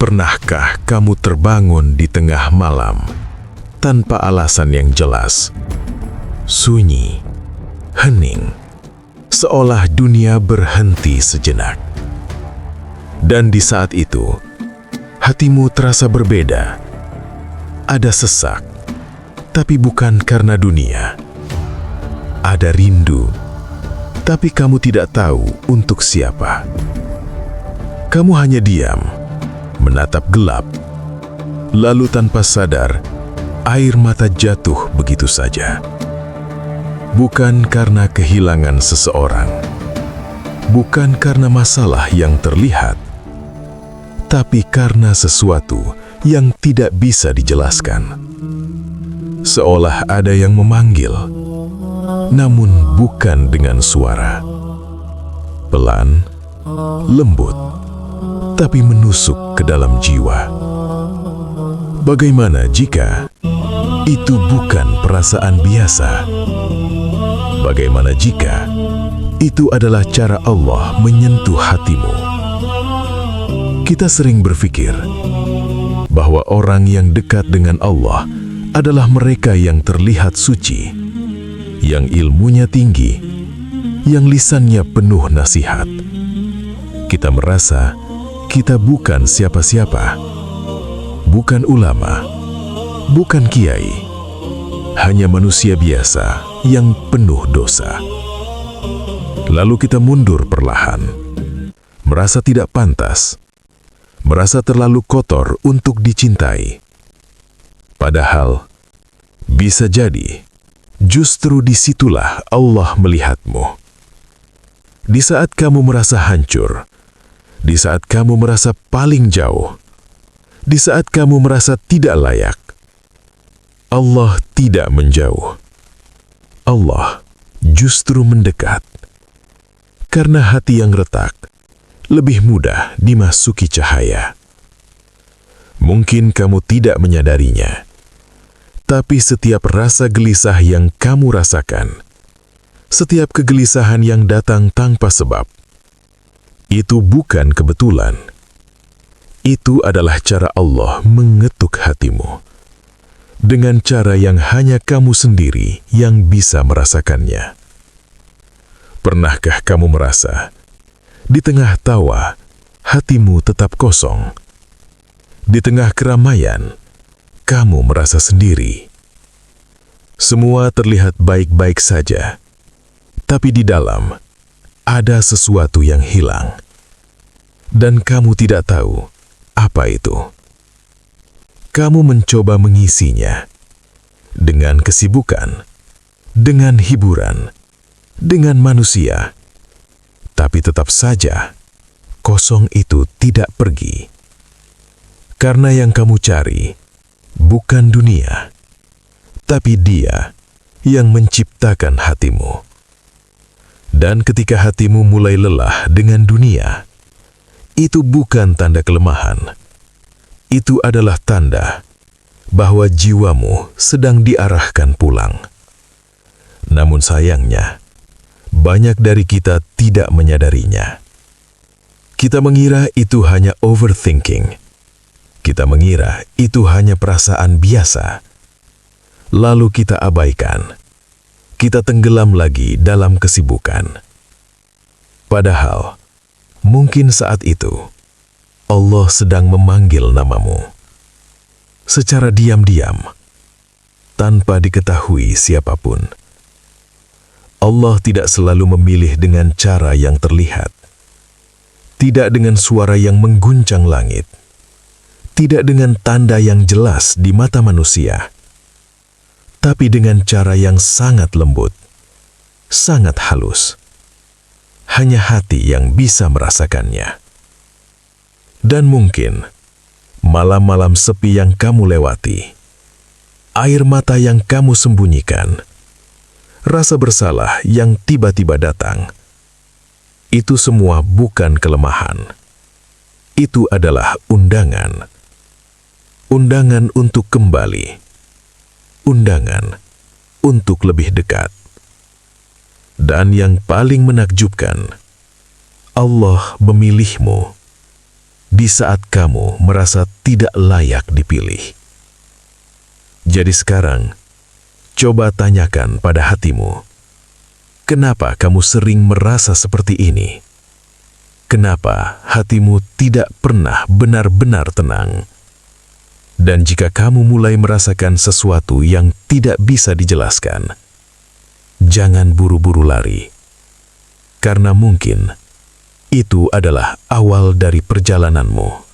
Pernahkah kamu terbangun di tengah malam tanpa alasan yang jelas? Sunyi, hening, seolah dunia berhenti sejenak. Dan di saat itu, hatimu terasa berbeda. Ada sesak, tapi bukan karena dunia. Ada rindu, tapi kamu tidak tahu untuk siapa. Kamu hanya diam, menatap gelap, lalu tanpa sadar, air mata jatuh begitu saja. Bukan karena kehilangan seseorang, bukan karena masalah yang terlihat, tapi karena sesuatu yang tidak bisa dijelaskan. Seolah ada yang memanggil, namun bukan dengan suara. Pelan, lembut, tapi menusuk ke dalam jiwa. Bagaimana jika itu bukan perasaan biasa? Bagaimana jika itu adalah cara Allah menyentuh hatimu? Kita sering berpikir bahwa orang yang dekat dengan Allah adalah mereka yang terlihat suci, yang ilmunya tinggi, yang lisannya penuh nasihat. Kita merasa kita bukan siapa-siapa, bukan ulama, bukan kiai, hanya manusia biasa yang penuh dosa. Lalu kita mundur perlahan, merasa tidak pantas, merasa terlalu kotor untuk dicintai. Padahal, bisa jadi, justru disitulah Allah melihatmu. Di saat kamu merasa hancur, di saat kamu merasa paling jauh, di saat kamu merasa tidak layak, Allah tidak menjauh. Allah justru mendekat. Karena hati yang retak lebih mudah dimasuki cahaya. Mungkin kamu tidak menyadarinya, tapi setiap rasa gelisah yang kamu rasakan, setiap kegelisahan yang datang tanpa sebab, itu bukan kebetulan. Itu adalah cara Allah mengetuk hatimu, dengan cara yang hanya kamu sendiri yang bisa merasakannya. Pernahkah kamu merasa, di tengah tawa, hatimu tetap kosong? Di tengah keramaian, kamu merasa sendiri. Semua terlihat baik-baik saja, tapi di dalam ada sesuatu yang hilang. Dan kamu tidak tahu apa itu. Kamu mencoba mengisinya dengan kesibukan, dengan hiburan, dengan manusia, tapi tetap saja kosong itu tidak pergi. Karena yang kamu cari bukan dunia, tapi Dia yang menciptakan hatimu. Dan ketika hatimu mulai lelah dengan dunia, itu bukan tanda kelemahan. Itu adalah tanda bahwa jiwamu sedang diarahkan pulang. Namun sayangnya, banyak dari kita tidak menyadarinya. Kita mengira itu hanya overthinking. Kita mengira itu hanya perasaan biasa. Lalu kita abaikan. Kita tenggelam lagi dalam kesibukan. Padahal, mungkin saat itu, Allah sedang memanggil namamu. Secara diam-diam, tanpa diketahui siapapun. Allah tidak selalu memilih dengan cara yang terlihat. Tidak dengan suara yang mengguncang langit. Tidak dengan tanda yang jelas di mata manusia. Tapi dengan cara yang sangat lembut, sangat halus. Hanya hati yang bisa merasakannya. Dan mungkin, malam-malam sepi yang kamu lewati, air mata yang kamu sembunyikan, rasa bersalah yang tiba-tiba datang, itu semua bukan kelemahan. Itu adalah undangan. Undangan untuk kembali. Undangan untuk lebih dekat. Dan yang paling menakjubkan, Allah memilihmu. di saat kamu merasa tidak layak dipilih. Jadi sekarang, coba tanyakan pada hatimu, kenapa kamu sering merasa seperti ini? Kenapa hatimu tidak pernah benar-benar tenang? Dan jika kamu mulai merasakan sesuatu yang tidak bisa dijelaskan, jangan buru-buru lari, karena mungkin itu adalah awal dari perjalananmu.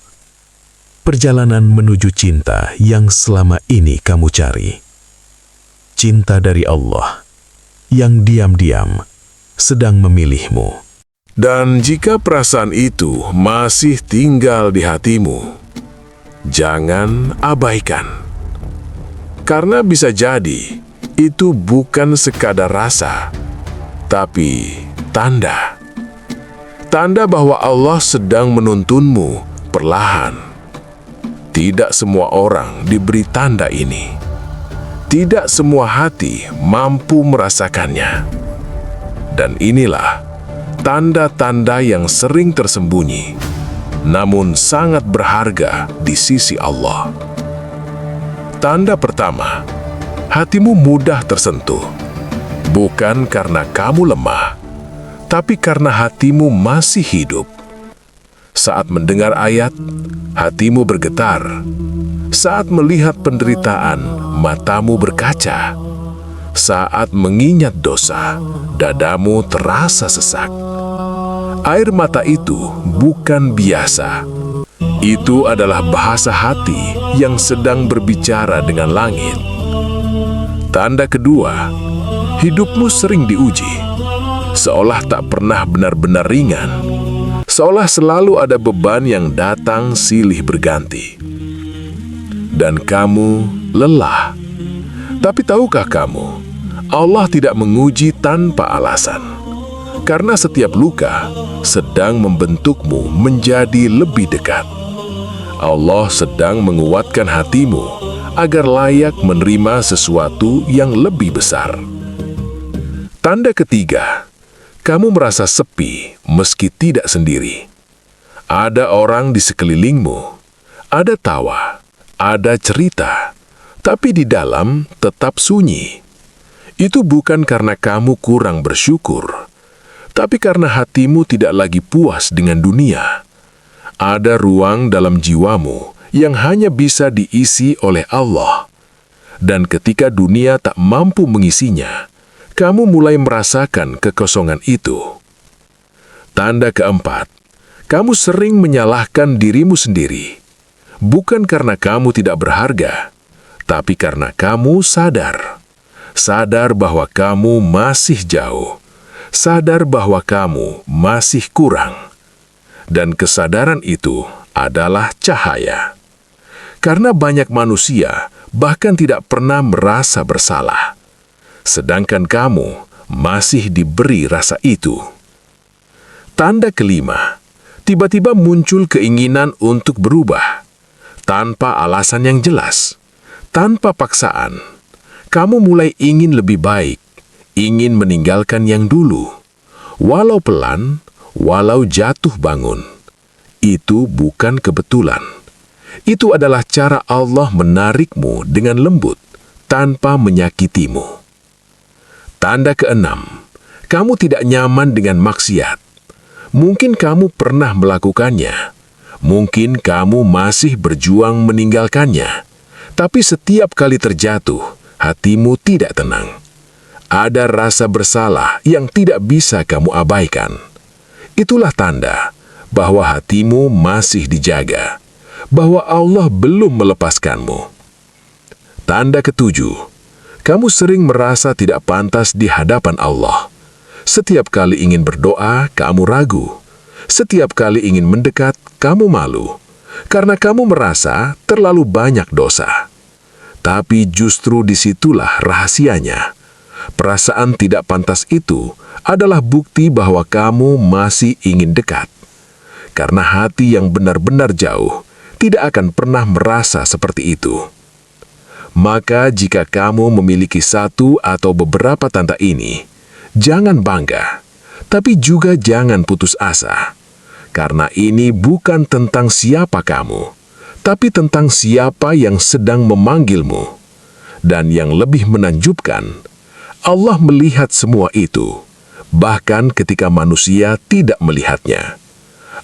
Perjalanan menuju cinta yang selama ini kamu cari. Cinta dari Allah yang diam-diam sedang memilihmu. Dan jika perasaan itu masih tinggal di hatimu, jangan abaikan. Karena bisa jadi itu bukan sekadar rasa, tapi tanda. Tanda bahwa Allah sedang menuntunmu perlahan. Tidak semua orang diberi tanda ini. Tidak semua hati mampu merasakannya. Dan inilah tanda-tanda yang sering tersembunyi, namun sangat berharga di sisi Allah. Tanda pertama, hatimu mudah tersentuh. Bukan karena kamu lemah, tapi karena hatimu masih hidup. Saat mendengar ayat, hatimu bergetar. Saat melihat penderitaan, matamu berkaca. Saat mengingat dosa, dadamu terasa sesak. Air mata itu bukan biasa. Itu adalah bahasa hati yang sedang berbicara dengan langit. Tanda kedua, hidupmu sering diuji, seolah tak pernah benar-benar ringan. Seolah selalu ada beban yang datang silih berganti. Dan kamu lelah. Tapi tahukah kamu, Allah tidak menguji tanpa alasan. Karena setiap luka sedang membentukmu menjadi lebih dekat. Allah sedang menguatkan hatimu agar layak menerima sesuatu yang lebih besar. Tanda ketiga, kamu merasa sepi meski tidak sendiri. Ada orang di sekelilingmu, ada tawa, ada cerita, tapi di dalam tetap sunyi. Itu bukan karena kamu kurang bersyukur, tapi karena hatimu tidak lagi puas dengan dunia. Ada ruang dalam jiwamu yang hanya bisa diisi oleh Allah. Dan ketika dunia tak mampu mengisinya, kamu mulai merasakan kekosongan itu. Tanda keempat, kamu sering menyalahkan dirimu sendiri. Bukan karena kamu tidak berharga, tapi karena kamu sadar. Sadar bahwa kamu masih jauh. Sadar bahwa kamu masih kurang. Dan kesadaran itu adalah cahaya. Karena banyak manusia bahkan tidak pernah merasa bersalah. Sedangkan kamu masih diberi rasa itu. Tanda kelima, tiba-tiba muncul keinginan untuk berubah. Tanpa alasan yang jelas, tanpa paksaan, kamu mulai ingin lebih baik, ingin meninggalkan yang dulu. Walau pelan, walau jatuh bangun. Itu bukan kebetulan. Itu adalah cara Allah menarikmu dengan lembut, tanpa menyakitimu. Tanda keenam, kamu tidak nyaman dengan maksiat. Mungkin kamu pernah melakukannya. Mungkin kamu masih berjuang meninggalkannya. Tapi setiap kali terjatuh, hatimu tidak tenang. Ada rasa bersalah yang tidak bisa kamu abaikan. Itulah tanda bahwa hatimu masih dijaga, bahwa Allah belum melepaskanmu. Tanda ketujuh, kamu sering merasa tidak pantas di hadapan Allah. Setiap kali ingin berdoa, kamu ragu. Setiap kali ingin mendekat, kamu malu. Karena kamu merasa terlalu banyak dosa. Tapi justru disitulah rahasianya. Perasaan tidak pantas itu adalah bukti bahwa kamu masih ingin dekat. Karena hati yang benar-benar jauh tidak akan pernah merasa seperti itu. Maka jika kamu memiliki satu atau beberapa tanda ini, jangan bangga, tapi juga jangan putus asa. karena ini bukan tentang siapa kamu, tapi tentang siapa yang sedang memanggilmu. Dan yang lebih menakjubkan, Allah melihat semua itu, bahkan ketika manusia tidak melihatnya.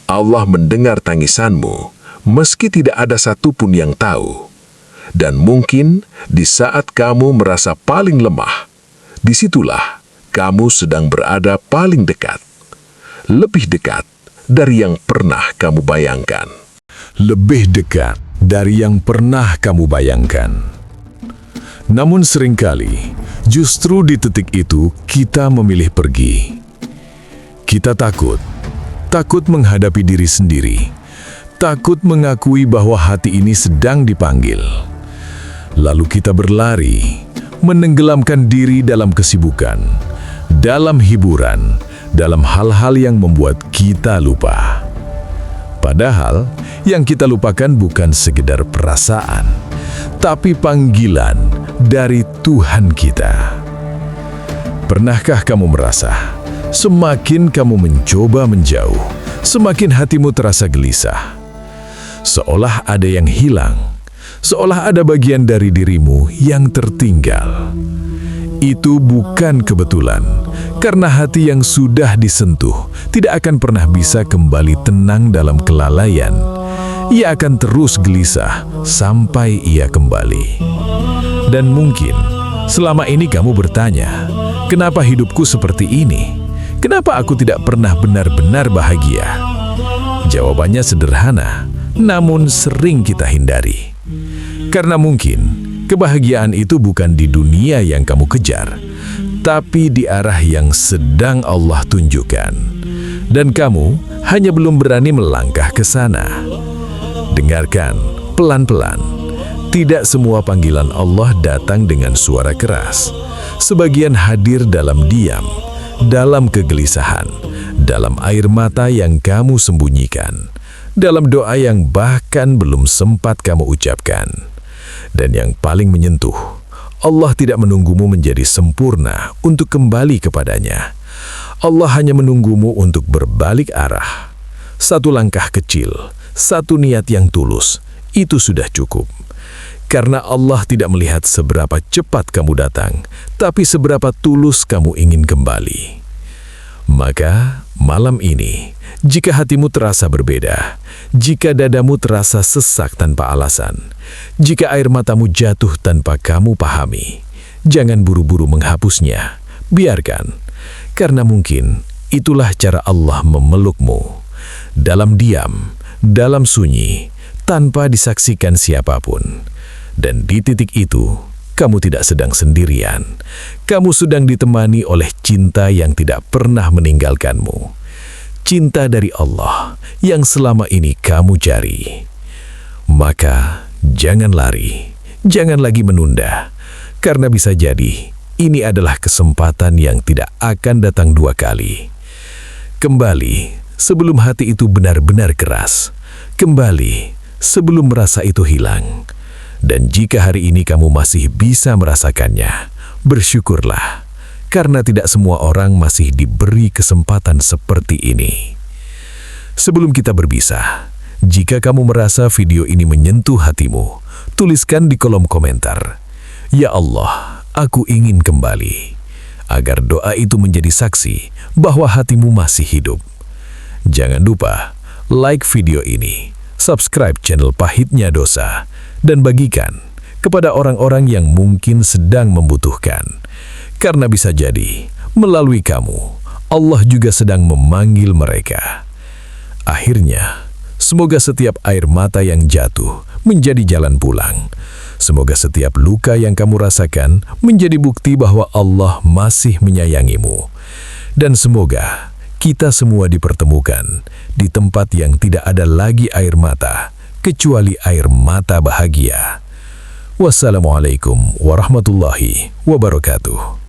Allah mendengar tangisanmu, meski tidak ada satupun yang tahu. Dan mungkin di saat kamu merasa paling lemah, disitulah kamu sedang berada paling dekat. Lebih dekat dari yang pernah kamu bayangkan. Lebih dekat dari yang pernah kamu bayangkan. Namun seringkali, justru di titik itu kita memilih pergi. Kita takut menghadapi diri sendiri, takut mengakui bahwa hati ini sedang dipanggil. Lalu kita berlari, menenggelamkan diri dalam kesibukan, dalam hiburan, dalam hal-hal yang membuat kita lupa. Padahal, yang kita lupakan bukan sekedar perasaan, tapi panggilan dari Tuhan kita. Pernahkah kamu merasa, semakin kamu mencoba menjauh, semakin hatimu terasa gelisah? Seolah ada yang hilang, seolah ada bagian dari dirimu yang tertinggal. Itu bukan kebetulan, karena hati yang sudah disentuh tidak akan pernah bisa kembali tenang dalam kelalaian. Ia akan terus gelisah sampai ia kembali. Dan mungkin selama ini kamu bertanya, kenapa hidupku seperti ini? Kenapa aku tidak pernah benar-benar bahagia? Jawabannya sederhana, namun sering kita hindari. Karena mungkin kebahagiaan itu bukan di dunia yang kamu kejar, tapi di arah yang sedang Allah tunjukkan. Dan kamu hanya belum berani melangkah ke sana. Dengarkan pelan-pelan. Tidak semua panggilan Allah datang dengan suara keras. Sebagian hadir dalam diam, dalam kegelisahan, dalam air mata yang kamu sembunyikan, dalam doa yang bahkan belum sempat kamu ucapkan. Dan yang paling menyentuh, Allah tidak menunggumu menjadi sempurna untuk kembali kepadanya. Allah hanya menunggumu untuk berbalik arah. Satu langkah kecil, satu niat yang tulus, itu sudah cukup. Karena Allah tidak melihat seberapa cepat kamu datang, tapi seberapa tulus kamu ingin kembali. Maka, malam ini, jika hatimu terasa berbeda, jika dadamu terasa sesak tanpa alasan, jika air matamu jatuh tanpa kamu pahami, jangan buru-buru menghapusnya. Biarkan, karena mungkin itulah cara Allah memelukmu. Dalam diam, dalam sunyi, tanpa disaksikan siapapun. Dan di titik itu, kamu tidak sedang sendirian. Kamu sedang ditemani oleh cinta yang tidak pernah meninggalkanmu. Cinta dari Allah yang selama ini kamu cari. Maka, jangan lari, jangan lagi menunda. Karena bisa jadi, ini adalah kesempatan yang tidak akan datang dua kali. Kembali sebelum hati itu benar-benar keras. Kembali sebelum rasa itu hilang. Dan jika hari ini kamu masih bisa merasakannya, bersyukurlah, karena tidak semua orang masih diberi kesempatan seperti ini. Sebelum kita berpisah, jika kamu merasa video ini menyentuh hatimu, tuliskan di kolom komentar, "Ya Allah, aku ingin kembali," agar doa itu menjadi saksi bahwa hatimu masih hidup. Jangan lupa like video ini, subscribe channel Pahitnya Dosa, dan bagikan kepada orang-orang yang mungkin sedang membutuhkan. Karena bisa jadi, melalui kamu, Allah juga sedang memanggil mereka. Akhirnya, semoga setiap air mata yang jatuh menjadi jalan pulang. Semoga setiap luka yang kamu rasakan menjadi bukti bahwa Allah masih menyayangimu. Dan semoga kita semua dipertemukan di tempat yang tidak ada lagi air mata, kecuali air mata bahagia. Wassalamualaikum warahmatullahi wabarakatuh.